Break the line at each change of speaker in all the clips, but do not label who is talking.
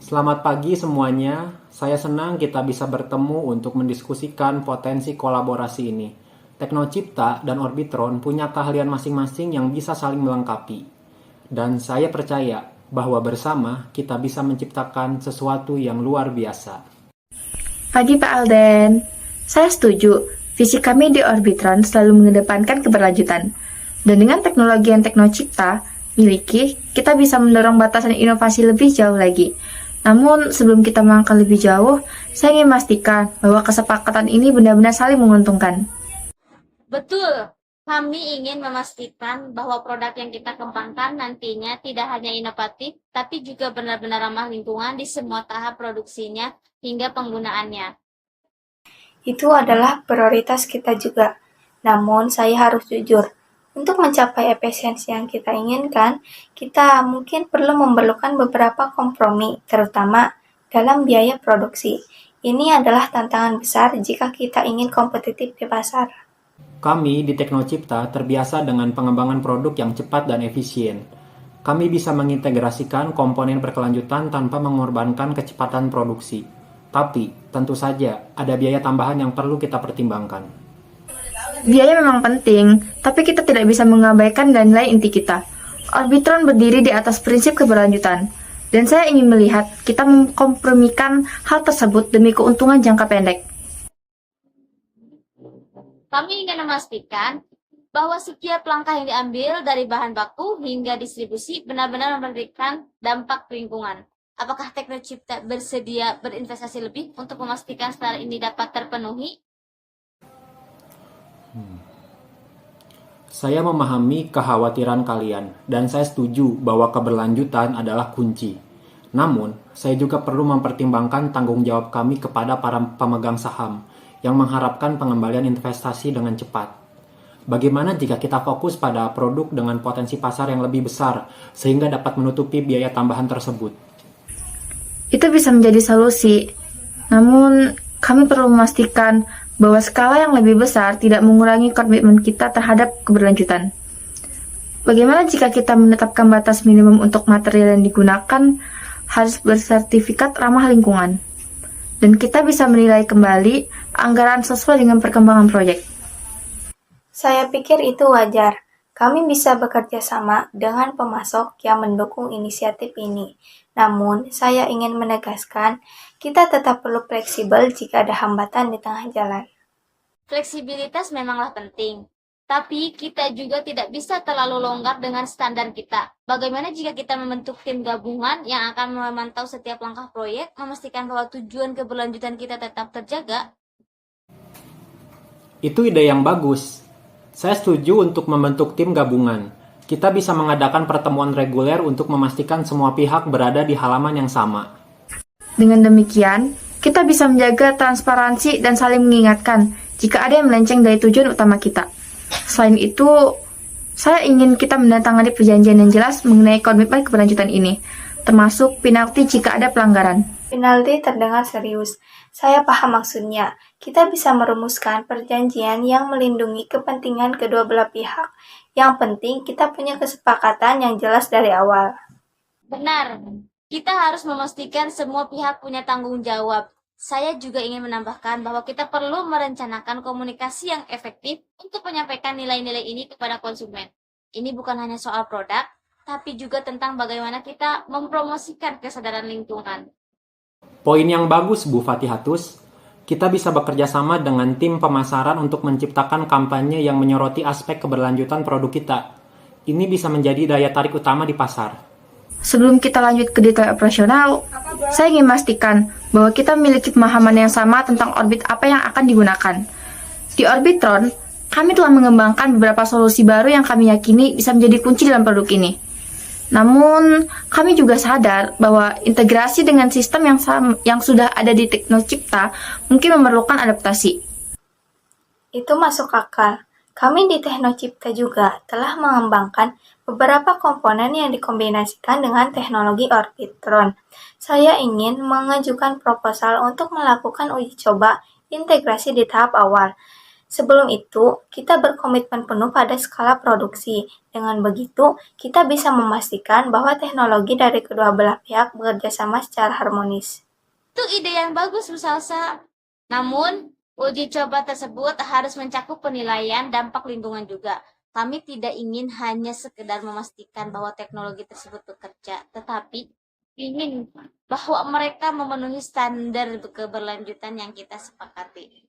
Selamat pagi semuanya. Saya senang kita bisa bertemu untuk mendiskusikan potensi kolaborasi ini. Teknocipta dan Orbitron punya keahlian masing-masing yang bisa saling melengkapi. Dan saya percaya bahwa bersama kita bisa menciptakan sesuatu yang luar biasa.
Pagi Pak Alden, saya setuju. Visi kami di Orbitron selalu mengedepankan keberlanjutan. Dan dengan teknologi yang Teknocipta miliki, kita bisa mendorong batasan inovasi lebih jauh lagi. Namun, sebelum kita melangkah lebih jauh, saya ingin memastikan bahwa kesepakatan ini benar-benar saling menguntungkan.
Betul, kami ingin memastikan bahwa produk yang kita kembangkan nantinya tidak hanya inovatif, tapi juga benar-benar ramah lingkungan di semua tahap produksinya hingga penggunaannya.
Itu adalah prioritas kita juga. Namun, saya harus jujur, untuk mencapai efisiensi yang kita inginkan, kita mungkin perlu memerlukan beberapa kompromi, terutama dalam biaya produksi. Ini adalah tantangan besar jika kita ingin kompetitif di pasar.
Kami di Teknocipta terbiasa dengan pengembangan produk yang cepat dan efisien. Kami bisa mengintegrasikan komponen berkelanjutan tanpa mengorbankan kecepatan produksi. Tapi, tentu saja, ada biaya tambahan yang perlu kita pertimbangkan.
Biaya memang penting, tapi kita tidak bisa mengabaikan nilai inti kita. Orbitron berdiri di atas prinsip keberlanjutan, dan saya ingin melihat kita mengkompromikan hal tersebut demi keuntungan jangka pendek.
Kami ingin memastikan bahwa setiap langkah yang diambil dari bahan baku hingga distribusi benar-benar memberikan dampak lingkungan. Apakah Teknocipta bersedia berinvestasi lebih untuk memastikan standar ini dapat terpenuhi?
Saya memahami kekhawatiran kalian, dan saya setuju bahwa keberlanjutan adalah kunci. Namun, saya juga perlu mempertimbangkan tanggung jawab kami kepada para pemegang saham yang mengharapkan pengembalian investasi dengan cepat. Bagaimana jika kita fokus pada produk dengan potensi pasar yang lebih besar, sehingga dapat menutupi biaya tambahan tersebut?
Itu bisa menjadi solusi, namun kami perlu memastikan bahwa skala yang lebih besar tidak mengurangi komitmen kita terhadap keberlanjutan. Bagaimana jika kita menetapkan batas minimum untuk material yang digunakan harus bersertifikat ramah lingkungan, dan kita bisa menilai kembali anggaran sesuai dengan perkembangan proyek.
Saya pikir itu wajar. Kami bisa bekerja sama dengan pemasok yang mendukung inisiatif ini. Namun, saya ingin menegaskan, kita tetap perlu fleksibel jika ada hambatan di tengah jalan.
Fleksibilitas memanglah penting, tapi kita juga tidak bisa terlalu longgar dengan standar kita. Bagaimana jika kita membentuk tim gabungan yang akan memantau setiap langkah proyek, memastikan bahwa tujuan keberlanjutan kita tetap terjaga?
Itu ide yang bagus. Saya setuju untuk membentuk tim gabungan. Kita bisa mengadakan pertemuan reguler untuk memastikan semua pihak berada di halaman yang sama.
Dengan demikian, kita bisa menjaga transparansi dan saling mengingatkan jika ada yang melenceng dari tujuan utama kita. Selain itu, saya ingin kita menandatangani perjanjian yang jelas mengenai komitmen keberlanjutan ini, termasuk penalti jika ada pelanggaran.
Penalti terdengar serius. Saya paham maksudnya. Kita bisa merumuskan perjanjian yang melindungi kepentingan kedua belah pihak. Yang penting kita punya kesepakatan yang jelas dari awal.
Benar, kita harus memastikan semua pihak punya tanggung jawab. Saya juga ingin menambahkan bahwa kita perlu merencanakan komunikasi yang efektif untuk menyampaikan nilai-nilai ini kepada konsumen. Ini bukan hanya soal produk, tapi juga tentang bagaimana kita mempromosikan kesadaran lingkungan.
Poin yang bagus, Bu Fatihatus. Kita bisa bekerja sama dengan tim pemasaran untuk menciptakan kampanye yang menyoroti aspek keberlanjutan produk kita. Ini bisa menjadi daya tarik utama di pasar.
Sebelum kita lanjut ke detail operasional, saya ingin memastikan bahwa kita memiliki pemahaman yang sama tentang orbit apa yang akan digunakan. Di Orbitron, kami telah mengembangkan beberapa solusi baru yang kami yakini bisa menjadi kunci dalam produk ini. Namun, kami juga sadar bahwa integrasi dengan sistem yang sudah ada di Teknocipta mungkin memerlukan adaptasi.
Itu masuk akal. Kami di Teknocipta juga telah mengembangkan beberapa komponen yang dikombinasikan dengan teknologi Orbitron. Saya ingin mengajukan proposal untuk melakukan uji coba integrasi di tahap awal. Sebelum itu, kita berkomitmen penuh pada skala produksi. Dengan begitu, kita bisa memastikan bahwa teknologi dari kedua belah pihak bekerja sama secara harmonis.
Itu ide yang bagus, Bu Salsa. Namun, uji coba tersebut harus mencakup penilaian dampak lingkungan juga. Kami tidak ingin hanya sekedar memastikan bahwa teknologi tersebut bekerja, tetapi ingin bahwa mereka memenuhi standar keberlanjutan yang kita sepakati.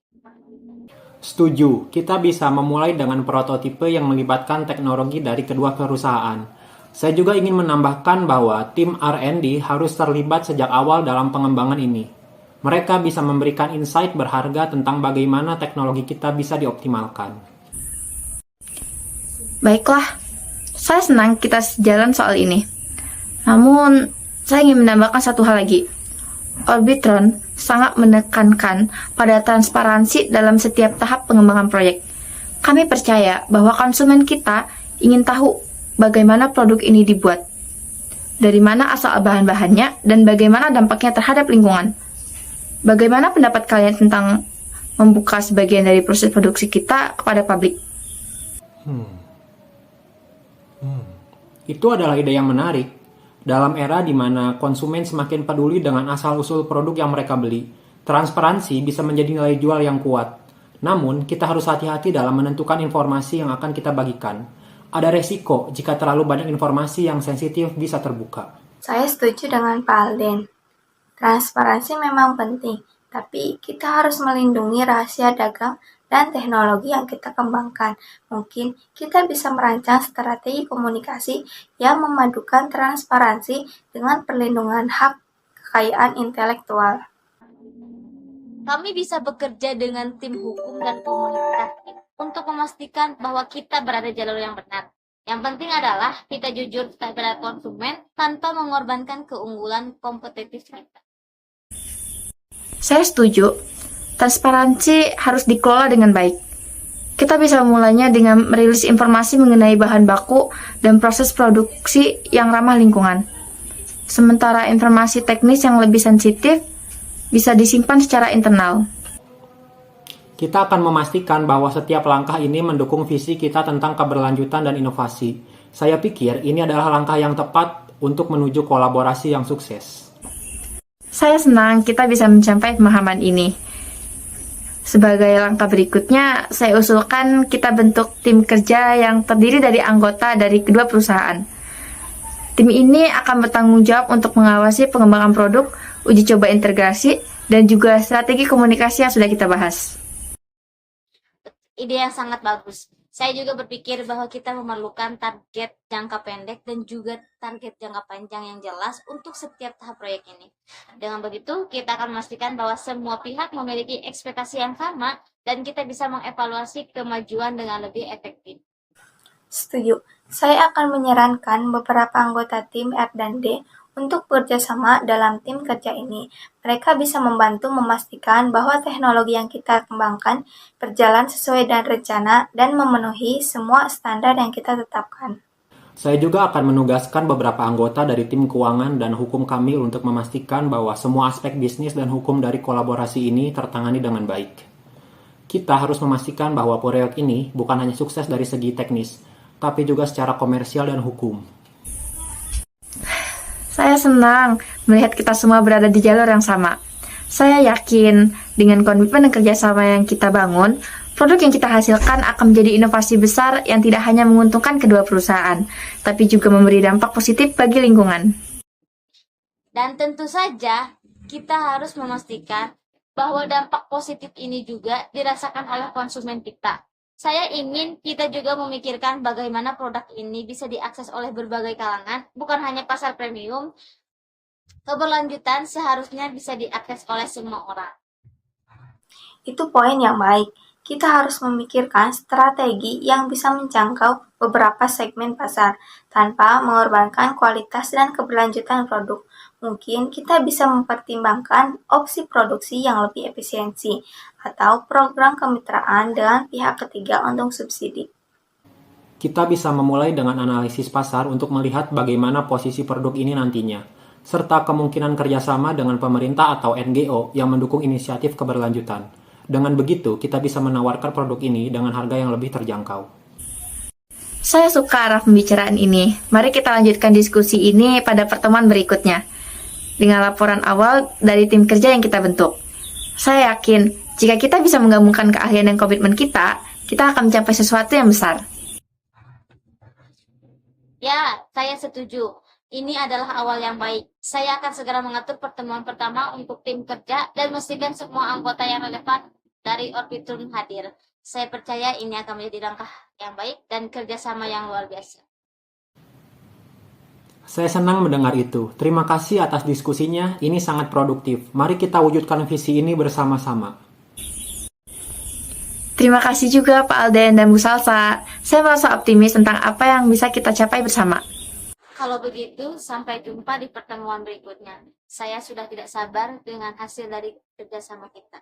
Setuju, kita bisa memulai dengan prototipe yang melibatkan teknologi dari kedua perusahaan. Saya juga ingin menambahkan bahwa tim R&D harus terlibat sejak awal dalam pengembangan ini. Mereka bisa memberikan insight berharga tentang bagaimana teknologi kita bisa dioptimalkan.
Baiklah, saya senang kita sejalan soal ini. Namun, saya ingin menambahkan satu hal lagi. Orbitron sangat menekankan pada transparansi dalam setiap tahap pengembangan proyek. Kami percaya bahwa konsumen kita ingin tahu bagaimana produk ini dibuat, dari mana asal bahan-bahannya, dan bagaimana dampaknya terhadap lingkungan. Bagaimana pendapat kalian tentang membuka sebagian dari proses produksi kita kepada publik?
Itu adalah ide yang menarik. Dalam era di mana konsumen semakin peduli dengan asal-usul produk yang mereka beli, transparansi bisa menjadi nilai jual yang kuat. Namun, kita harus hati-hati dalam menentukan informasi yang akan kita bagikan. Ada resiko jika terlalu banyak informasi yang sensitif bisa terbuka.
Saya setuju dengan Pak Alden. Transparansi memang penting, tapi kita harus melindungi rahasia dagang dan teknologi yang kita kembangkan. Mungkin kita bisa merancang strategi komunikasi yang memadukan transparansi dengan perlindungan hak kekayaan intelektual.
Kami bisa bekerja dengan tim hukum dan komunikasi untuk memastikan bahwa kita berada di jalur yang benar. Yang penting adalah kita jujur kepada konsumen tanpa mengorbankan keunggulan kompetitif kita.
Saya setuju. Transparansi harus dikelola dengan baik. Kita bisa memulainya dengan merilis informasi mengenai bahan baku dan proses produksi yang ramah lingkungan. Sementara informasi teknis yang lebih sensitif bisa disimpan secara internal.
Kita akan memastikan bahwa setiap langkah ini mendukung visi kita tentang keberlanjutan dan inovasi. Saya pikir ini adalah langkah yang tepat untuk menuju kolaborasi yang sukses.
Saya senang kita bisa mencapai pemahaman ini. Sebagai langkah berikutnya, saya usulkan kita bentuk tim kerja yang terdiri dari anggota dari kedua perusahaan. Tim ini akan bertanggung jawab untuk mengawasi pengembangan produk, uji coba integrasi, dan juga strategi komunikasi yang sudah kita bahas.
Ide yang sangat bagus. Saya juga berpikir bahwa kita memerlukan target jangka pendek dan juga target jangka panjang yang jelas untuk setiap tahap proyek ini. Dengan begitu, kita akan memastikan bahwa semua pihak memiliki ekspektasi yang sama dan kita bisa mengevaluasi kemajuan dengan lebih efektif.
Setuju. Saya akan menyarankan beberapa anggota tim R&D untuk bekerjasama dalam tim kerja ini. Mereka bisa membantu memastikan bahwa teknologi yang kita kembangkan berjalan sesuai dengan rencana dan memenuhi semua standar yang kita tetapkan.
Saya juga akan menugaskan beberapa anggota dari tim keuangan dan hukum kami untuk memastikan bahwa semua aspek bisnis dan hukum dari kolaborasi ini tertangani dengan baik. Kita harus memastikan bahwa proyek ini bukan hanya sukses dari segi teknis, tapi juga secara komersial dan hukum.
Saya senang melihat kita semua berada di jalur yang sama. Saya yakin dengan komitmen dan kerjasama yang kita bangun, produk yang kita hasilkan akan menjadi inovasi besar yang tidak hanya menguntungkan kedua perusahaan, tapi juga memberi dampak positif bagi lingkungan.
Dan tentu saja, kita harus memastikan bahwa dampak positif ini juga dirasakan oleh konsumen kita. Saya ingin kita juga memikirkan bagaimana produk ini bisa diakses oleh berbagai kalangan, bukan hanya pasar premium. Keberlanjutan seharusnya bisa diakses oleh semua orang.
Itu poin yang baik. Kita harus memikirkan strategi yang bisa menjangkau beberapa segmen pasar tanpa mengorbankan kualitas dan keberlanjutan produk. Mungkin kita bisa mempertimbangkan opsi produksi yang lebih efisiensi atau program kemitraan dengan pihak ketiga untuk subsidi.
Kita bisa memulai dengan analisis pasar untuk melihat bagaimana posisi produk ini nantinya, serta kemungkinan kerjasama dengan pemerintah atau NGO yang mendukung inisiatif keberlanjutan. Dengan begitu, kita bisa menawarkan produk ini dengan harga yang lebih terjangkau.
Saya suka arah pembicaraan ini. Mari kita lanjutkan diskusi ini pada pertemuan berikutnya dengan laporan awal dari tim kerja yang kita bentuk. Saya yakin jika kita bisa menggabungkan keahlian dan komitmen kita akan mencapai sesuatu yang besar.
Ya, saya setuju. Ini adalah awal yang baik. Saya akan segera mengatur pertemuan pertama untuk tim kerja dan memastikan semua anggota yang relevan dari Orbitron hadir. Saya percaya ini akan menjadi langkah yang baik dan kerjasama yang luar biasa.
Saya senang mendengar itu. Terima kasih atas diskusinya, ini sangat produktif. Mari kita wujudkan visi ini bersama-sama.
Terima kasih juga Pak Alden dan Bu Salsa. Saya merasa optimis tentang apa yang bisa kita capai bersama.
Kalau begitu, sampai jumpa di pertemuan berikutnya. Saya sudah tidak sabar dengan hasil dari kerjasama kita.